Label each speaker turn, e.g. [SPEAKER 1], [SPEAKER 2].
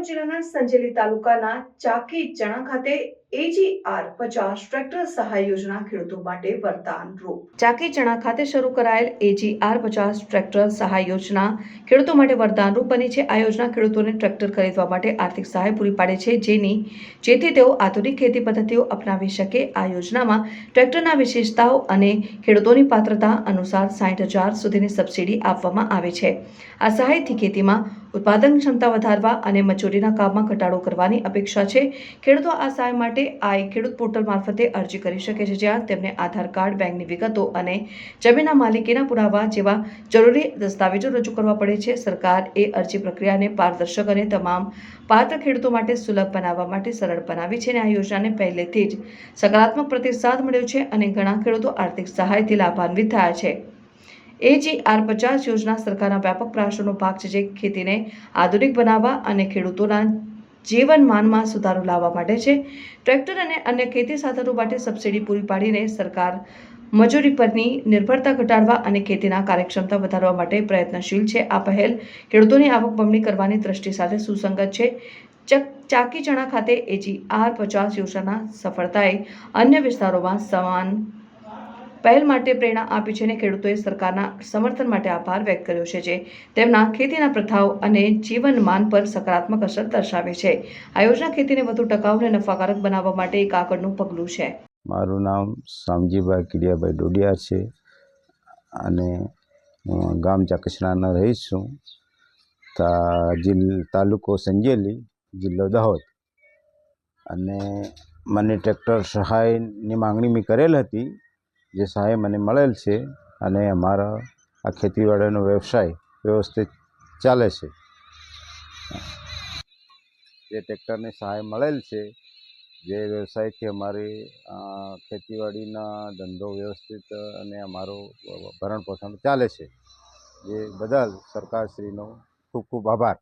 [SPEAKER 1] દાહોદ જિલ્લાના સંજેલી તાલુકાના ચાકી ચણા ખાતે AGR 50 ટ્રેક્ટર સહાય યોજના ખેડૂતો માટે વરદાનરૂપ. ચાકી ચણા ખાતે શરૂ કરાયેલ AGR 50 ટ્રેક્ટર સહાય યોજના ખેડૂતો માટે વરદાનરૂપ બની છે. આ યોજના ખેડૂતોને ટ્રેક્ટર ખરીદવા માટે આર્થિક સહાય પૂરી પાડે છે, જેથી તેઓ આધુનિક ખેતી પદ્ધતિઓ અપનાવી શકે. આ યોજનામાં ટ્રેક્ટરના વિશેષતાઓ અને ખેડૂતોની પાત્રતા અનુસાર 60,000 સુધીની સબસિડી આપવામાં આવે છે. આ સહાયથી ખેતીમાં ઉત્પાદન ક્ષમતા વધારવા અને મજૂરીના કામમાં ઘટાડો કરવાની અપેક્ષા છે. ખેડૂતો આ સહાય માટે ખેડૂત પોર્ટલ મારફતે અરજી કરી શકે છે, જ્યાં તેમને આધાર કાર્ડ, બેંકની વિગતો અને જમીનના માલિકીના પુરાવા જેવા જરૂરી દસ્તાવેજો રજૂ કરવા પડે છે. સરકારે અરજી પ્રક્રિયાને પારદર્શક અને તમામ પાત્ર ખેડૂતો માટે સુલભ બનાવવા માટે સરળ બનાવી છે અને આ યોજનાને પહેલેથી જ સકારાત્મક પ્રતિસાદ મળ્યો છે અને ઘણા ખેડૂતો આર્થિક સહાયથી લાભાન્વિત થયા છે. AGR 50 યોજના સરકારના વ્યાપક પ્રયાસોનો ભાગ છે, જે ખેતીને આધુનિક બનાવવા અને ખેડૂતોના જીવનમાનમાં સુધારો લાવવા માટે છે. ટ્રેક્ટર અને અન્ય ખેતી સાધનો માટે સબસિડી પૂરી પાડીને સરકાર મજૂરી પરની નિર્ભરતા ઘટાડવા અને ખેતીના કાર્યક્ષમતા વધારવા માટે પ્રયત્નશીલ છે. આ પહેલ ખેડૂતોની આવક બમણી કરવાની દ્રષ્ટિ સાથે સુસંગત છે. ચાકી ચણા ખાતે AGR 50 યોજનાના સફળતાએ અન્ય વિસ્તારોમાં સમાન પહેલ માટે પ્રેરણા આપી છે અને ખેડૂતોએ સરકારના સમર્થન માટે આભાર વ્યક્ત કર્યો છે, જે તેમના ખેતીના પ્રથાઓ અને જીવનમાન પર સકારાત્મક અસર દર્શાવે છે. આ યોજના ખેતીને વધુ ટકાઉ અને નફાકારક બનાવવા માટે એક આગળનું પગલું છે.
[SPEAKER 2] મારું નામ શામજીભાઈ કિડિયાભાઈ ડોડિયા છે અને હું ગામ ચાકસણાનો રહીશ છું. તાલુકો સંજેલી, જિલ્લો દાહોદ. અને મને ટ્રેક્ટર સહાયની માંગણી મેં કરેલ હતી, જે સહાય મને મળેલ છે અને અમારા આ ખેતીવાડીનો વ્યવસાય વ્યવસ્થિત ચાલે છે. જે ટ્રેક્ટરની સહાય મળેલ છે, જે વ્યવસાયથી અમારી ખેતીવાડીના ધંધો વ્યવસ્થિત અને અમારો ભરણ પોષણ ચાલે છે. જે બદલ સરકારશ્રીનો ખૂબ ખૂબ આભાર.